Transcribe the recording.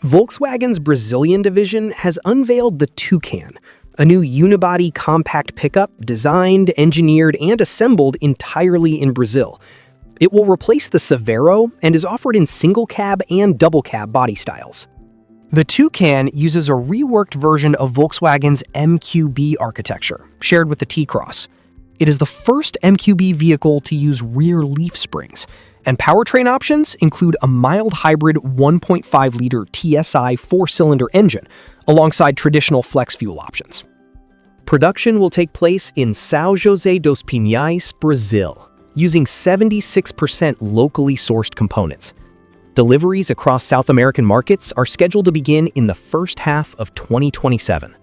Volkswagen's Brazilian division has unveiled the Tukan, a new unibody compact pickup designed, engineered, and assembled entirely in Brazil. It will replace the Saveiro and is offered in single-cab and double-cab body styles. The Tukan uses a reworked version of Volkswagen's MQB architecture, shared with the T-Cross. It is the first MQB vehicle to use rear leaf springs, and powertrain options include a mild hybrid 1.5-liter TSI 4-cylinder engine, alongside traditional flex fuel options. Production will take place in São José dos Pinhais, Brazil, using 76% locally sourced components. Deliveries across South American markets are scheduled to begin in the first half of 2027.